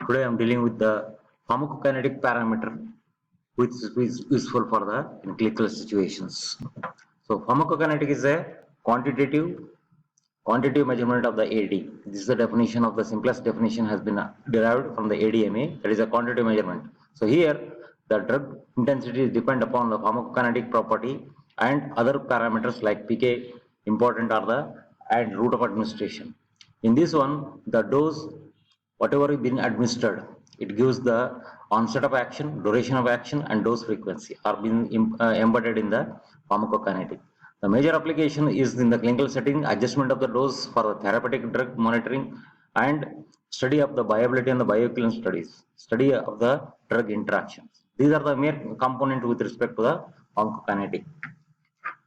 Today I'm dealing with the pharmacokinetic parameter, which is useful for the in clinical situations. So pharmacokinetic is a quantitative measurement of the AD. This is the definition of the simplest definition has been derived from the ADMA. That is a quantitative measurement. So here the drug intensity is depend upon the pharmacokinetic property and other parameters like PK important are the and route of administration. In this one, the dose whatever is been administered, it gives the onset of action, duration of action, and dose frequency are being embedded in the pharmacokinetic. The major application is in the clinical setting, adjustment of the dose for the therapeutic drug monitoring and study of the viability and the bioequivalence studies, study of the drug interactions. These are the main component with respect to the pharmacokinetic.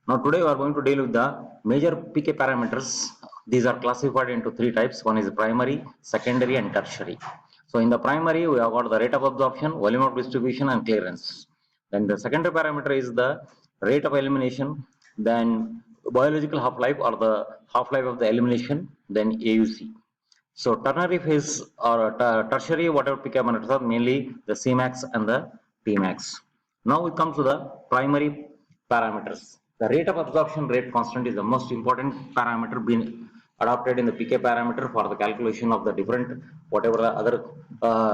Now today we are going to deal with the major PK parameters. These are classified into three types. One is primary, secondary and tertiary. So in the primary we have got the rate of absorption, volume of distribution and clearance. Then the secondary parameter is the rate of elimination, then biological half-life or the half-life of the elimination, then AUC. So ternary phase or tertiary whatever PK parameters are mainly the Cmax and the Tmax. Now we come to the primary parameters. The rate of absorption rate constant is the most important parameter being adopted in the PK parameter for the calculation of the different whatever the other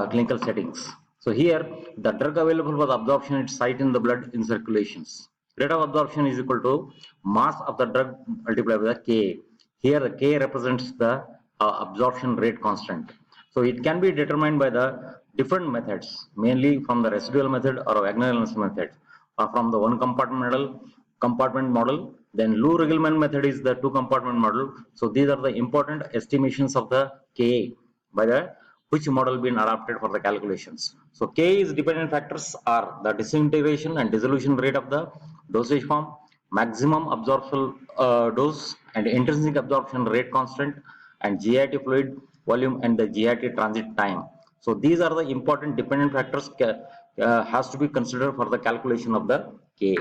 clinical settings. So here the drug available for the absorption is site in the blood in circulations. Rate of absorption is equal to mass of the drug multiplied by the Ka. Here the K represents the absorption rate constant. So it can be determined by the different methods, mainly from the residual method or Wagner method, or from the one compartment model. Then Lou-Rigelman method is the two compartment model. So these are the important estimations of the Ka by the which model been adapted for the calculations. So K is dependent factors are the disintegration and dissolution rate of the dosage form, maximum absorption dose and intrinsic absorption rate constant, and GIT fluid volume and the GIT transit time. So these are the important dependent factors has to be considered for the calculation of the K.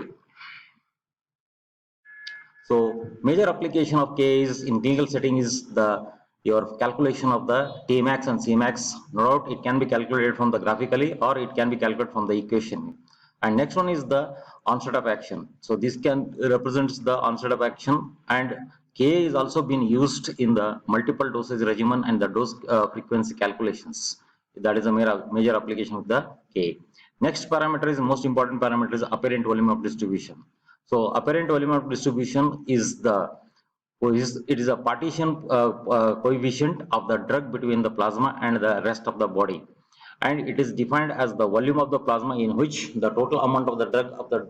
So major application of K is in clinical setting is the your calculation of the Tmax and Cmax. No doubt it can be calculated from the graphically or it can be calculated from the equation. And next one is the onset of action. So this can represents the onset of action, and K is also been used in the multiple dosage regimen and the dose frequency calculations. That is a major application of the K. Next parameter is most important parameter is apparent volume of distribution. So apparent volume of distribution is it is a partition coefficient of the drug between the plasma and the rest of the body, and it is defined as the volume of the plasma in which the total amount of the drug of the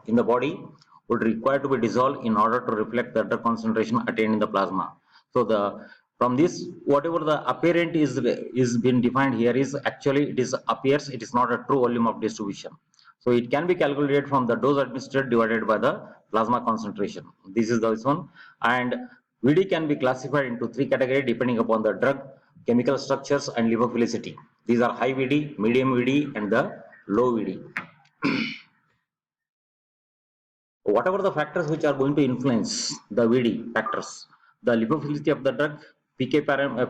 in the body would require to be dissolved in order to reflect the drug concentration attained in the plasma. So the from this whatever the apparent is been defined here is actually it is appears it is not a true volume of distribution. So it can be calculated from the dose administered divided by the plasma concentration. This is this one, and VD can be classified into three categories depending upon the drug, chemical structures and lipophilicity. These are high VD, medium VD and the low VD. Whatever the factors which are going to influence the VD factors, the lipophilicity of the drug, PKA or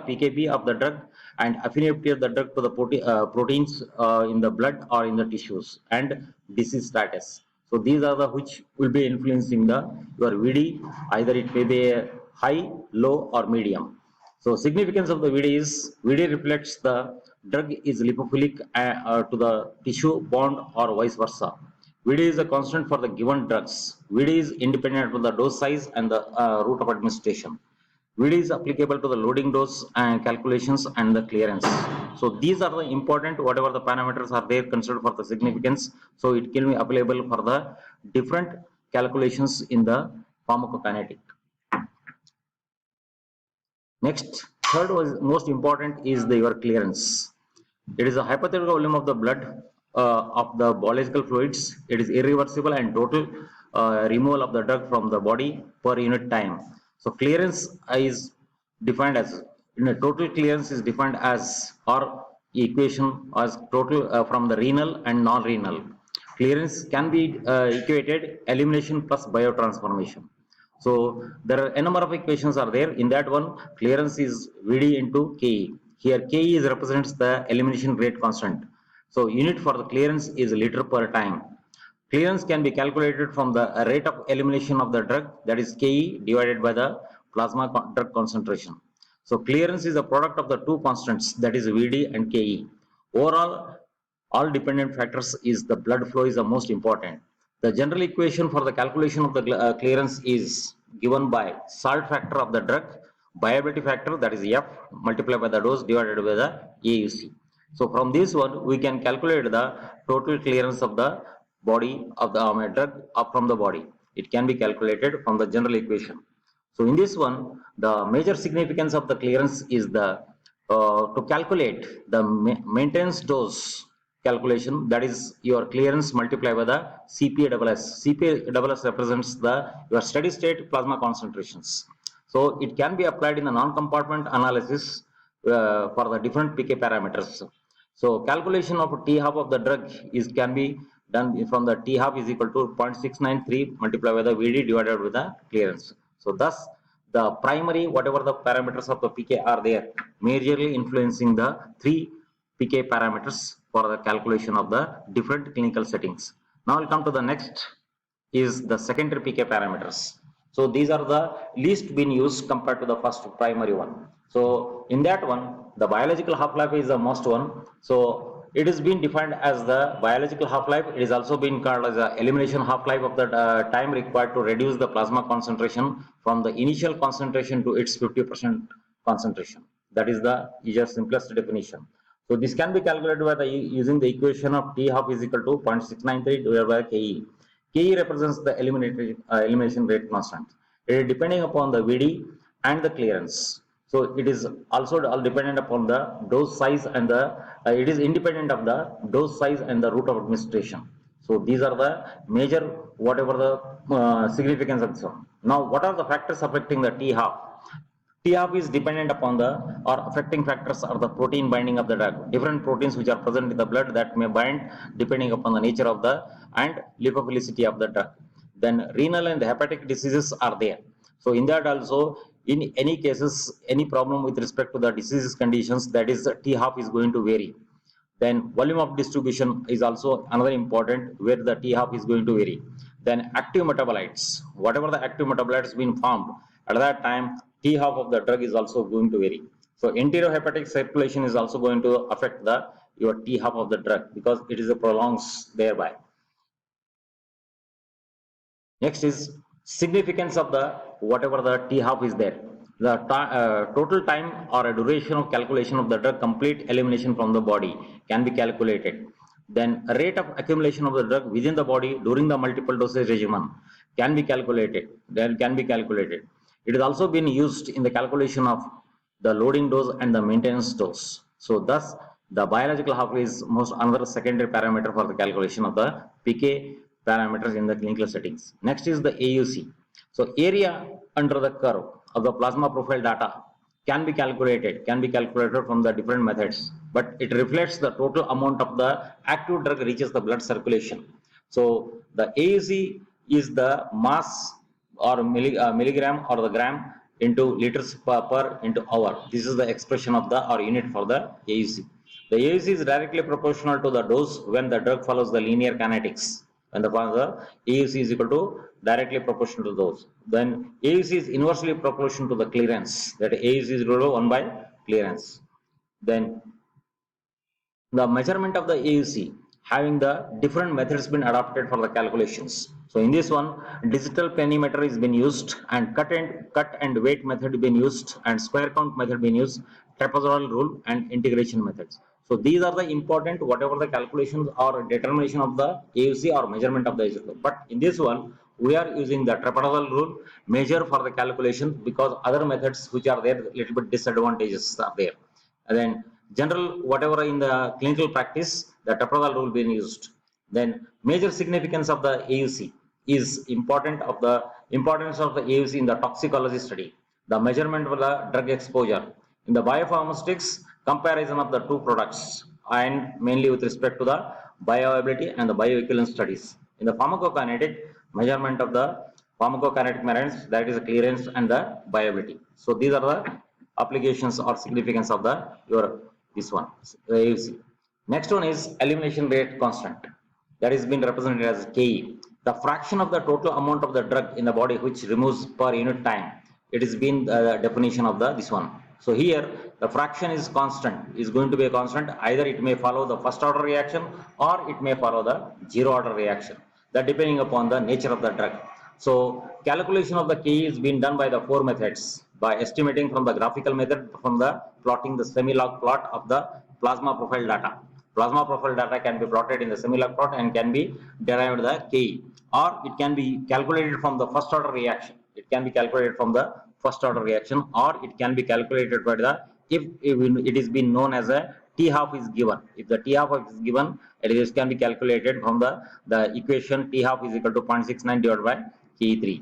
PKB of the drug, and affinity of the drug to the proteins in the blood or in the tissues, and disease status. So these are the which will be influencing the your VD. Either it may be a high, low, or medium. So significance of the VD is VD reflects the drug is lipophilic to the tissue bond or vice versa. VD is a constant for the given drugs. VD is independent of the dose size and the route of administration. VD is applicable to the loading dose and calculations and the clearance. So these are the important whatever the parameters are there considered for the significance. So it can be available for the different calculations in the pharmacokinetic. Next, third was most important is your clearance. It is a hypothetical volume of the blood of the biological fluids. It is irreversible and total removal of the drug from the body per unit time. So clearance is defined as total clearance is defined as or equation as total from the renal and non-renal. Clearance can be equated elimination plus biotransformation. So there are a number of equations are there. In that one, clearance is VD into Ke. Here KE is represents the elimination rate constant. So unit for the clearance is liter per time. Clearance can be calculated from the rate of elimination of the drug, that is Ke divided by the plasma drug concentration. So clearance is a product of the two constants, that is Vd and Ke. Overall, all dependent factors is the blood flow is the most important. The general equation for the calculation of the clearance is given by salt factor of the drug, viability factor, that is F, multiplied by the dose divided by the AUC. So from this one, we can calculate the total clearance of the body of the drug up from the body. It can be calculated from the general equation. So in this one, the major significance of the clearance is the to calculate the maintenance dose calculation, that is your clearance multiplied by the CPA-SS. CPA-SS represents the your steady state plasma concentrations. So it can be applied in the non-compartment analysis for the different PK parameters. So calculation of T half of the drug is can be done from the T half is equal to 0.693 multiplied by the VD divided with the clearance. So thus the primary whatever the parameters of the PK are there majorly influencing the three PK parameters for the calculation of the different clinical settings. Now we'll come to the next is the secondary PK parameters. So these are the least been used compared to the first primary one. So in that one, the biological half-life is the most one. So it is being defined as the biological half-life. It is also being called as the elimination half-life of the time required to reduce the plasma concentration from the initial concentration to its 50% concentration. That is the simplest definition. So this can be calculated by the using the equation of T half is equal to 0.693 divided by Ke. Ke represents the elimination rate constant. It is depending upon the Vd and the clearance. So it is also all dependent upon the dose size and the it is independent of the dose size and the route of administration. So these are the major whatever the significance of this one. Now what are the factors affecting the T half? T half is dependent upon the or affecting factors are the protein binding of the drug. Different proteins which are present in the blood that may bind depending upon the nature of the and lipophilicity of the drug. Then renal and hepatic diseases are there. So in that also, in any cases, any problem with respect to the diseases conditions, that is T half is going to vary. Then volume of distribution is also another important where the T half is going to vary. Then active metabolites, whatever the active metabolites been formed at that time, T half of the drug is also going to vary. So enterohepatic circulation is also going to affect the your T half of the drug because it is a prolongs thereby. Next is significance of the whatever the T half is there. The total time or a duration of calculation of the drug complete elimination from the body can be calculated. Then rate of accumulation of the drug within the body during the multiple dosage regimen can be calculated. It is also been used in the calculation of the loading dose and the maintenance dose. So thus the biological half is most another secondary parameter for the calculation of the PK parameters in the clinical settings. Next is the AUC. So area under the curve of the plasma profile data can be calculated from the different methods, but it reflects the total amount of the active drug reaches the blood circulation. So the AUC is the mass or milligram or the gram into liters per into hour. This is the expression of the or unit for the AUC. The AUC is directly proportional to the dose when the drug follows the linear kinetics. When the AUC is equal to directly proportional to those. Then AUC is inversely proportional to the clearance. That AUC is equal to 1 by clearance. Then the measurement of the AUC having the different methods been adopted for the calculations. So in this one, digital planimeter is been used and cut and weight method been used and square count method been used, trapezoidal rule and integration methods. So these are the important whatever the calculations or determination of the AUC or measurement of the AUC. But in this one, we are using the trapezoidal rule measure for the calculation because other methods which are there little bit disadvantages are there. And then general whatever in the clinical practice the trapezoidal rule being used. Then major significance of the AUC is importance of the AUC in the toxicology study, the measurement of the drug exposure in the biopharmaceutics, comparison of the two products and mainly with respect to the bioavailability and the bioequivalence studies. In the pharmacokinetic, measurement of the pharmacokinetic measurements, that is the clearance and the bioavailability. So these are the applications or significance of the your this one AUC. Next one is elimination rate constant, that is been represented as Ke, the fraction of the total amount of the drug in the body which removes per unit time. It has been the definition of the this one. So here the fraction is constant, is going to be a constant. Either it may follow the first order reaction or it may follow the zero order reaction, that depending upon the nature of the drug. So calculation of the Ke is being done by the four methods: by estimating from the graphical method, from the plotting the semi-log plot of the plasma profile data. Plasma profile data can be plotted in the semi-log plot and can be derived the Ke, or it can be calculated from the first order reaction. It can be calculated from the first order reaction, or it can be calculated by the if it is been known as a T half is given. If the T half is given, it can be calculated from the equation T half is equal to 0.69 divided by Ke3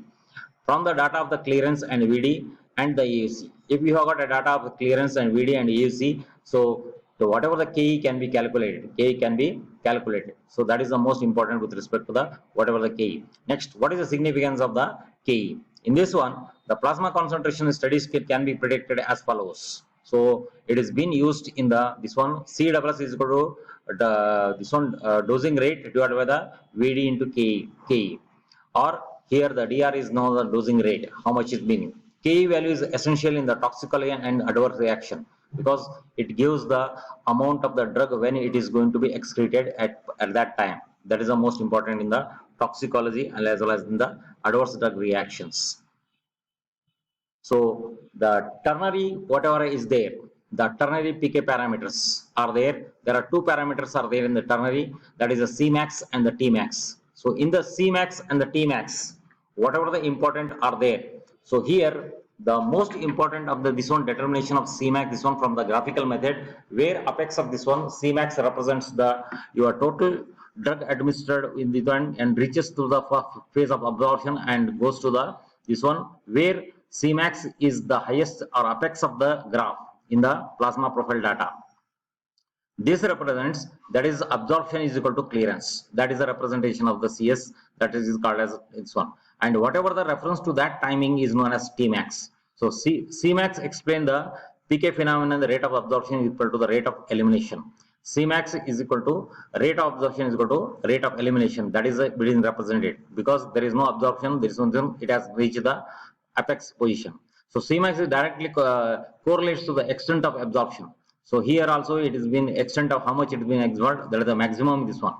from the data of the clearance and VD and the AUC. If you have got a data of clearance and VD and AUC, so whatever the Ke can be calculated, Ke can be calculated. So that is the most important with respect to the whatever the Ke. Next, what is the significance of the Ke? In this one, the plasma concentration studies can be predicted as follows. So it is being used in the this one CWS is equal to this one dosing rate divided by the VD into Ke. Or here the DR is now the dosing rate, how much is being. Ke value is essential in the toxicology and adverse reaction because it gives the amount of the drug when it is going to be excreted at that time. That is the most important in the toxicology and as well as in the adverse drug reactions. So the ternary whatever is there, the ternary PK parameters are there. There are two parameters are there in the ternary, that is the Cmax and the Tmax. So in the Cmax and the Tmax, whatever the important are there. So here the most important of the this one determination of Cmax, this one from the graphical method, where apex of this one Cmax represents the your total drug administered in the one and reaches to the phase of absorption and goes to the this one where Cmax is the highest or apex of the graph in the plasma profile data. This represents, that is absorption is equal to clearance. That is the representation of the CS, that is called as this one. And whatever the reference to that timing is known as Tmax. So Cmax explain the PK phenomenon, the rate of absorption is equal to the rate of elimination. Cmax is equal to rate of absorption is equal to rate of elimination. That is being represented because there is no absorption, there is no, it has reached the apex position. So Cmax is directly correlates to the extent of absorption. So here also it has been extent of how much it has been absorbed, that is the maximum this one.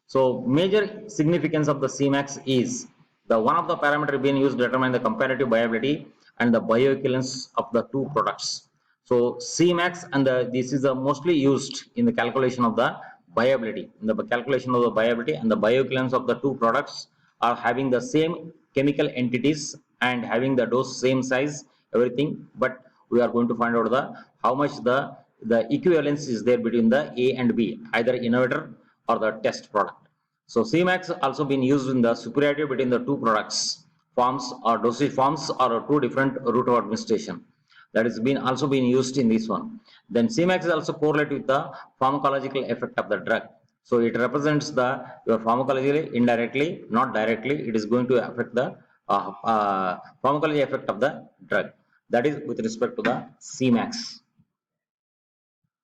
So major significance of the Cmax is the one of the parameter being used to determine the comparative viability and the bioequivalence of the two products. So Cmax and this is the mostly used in the calculation of the viability. In the calculation of the viability and the bioequivalence of the two products are having the same chemical entities and having the dose same size, everything, but we are going to find out the how much the equivalence is there between the A and B, either innovator or the test product. So Cmax also been used in the superiority between the two products forms or dosage forms or two different route of administration. That is been also been used in this one. Then Cmax is also correlated with the pharmacological effect of the drug. So it represents the your pharmacology indirectly, not directly. It is going to affect the pharmacology effect of the drug. That is with respect to the Cmax.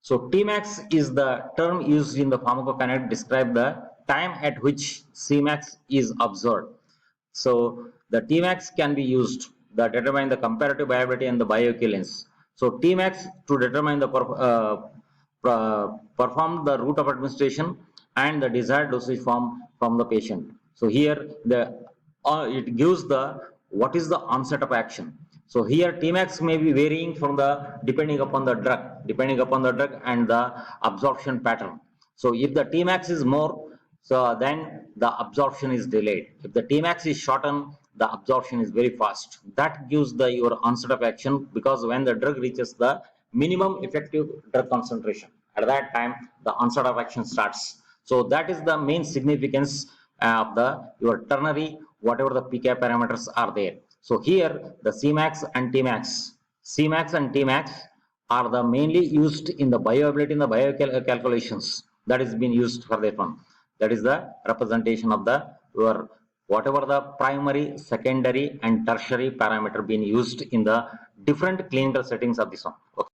So Tmax is the term used in the pharmacokinetic to describe the time at which Cmax is observed. So the Tmax can be used to determine the comparative viability and the bioequivalence. So Tmax to determine the perform the route of administration and the desired dosage form from the patient. So here the it gives the what is the onset of action. So here Tmax may be varying from the depending upon the drug and the absorption pattern. So if the Tmax is more, so then the absorption is delayed. If the Tmax is shortened, the absorption is very fast. That gives the your onset of action because when the drug reaches the minimum effective drug concentration, at that time the onset of action starts. So that is the main significance of the your ternary whatever the PK parameters are there. So here the Cmax and Tmax are the mainly used in the bioavailability in the biocalculations that is being used for that one. That is the representation of the your whatever the primary, secondary, and tertiary parameter being used in the different clinical settings of this one. Okay.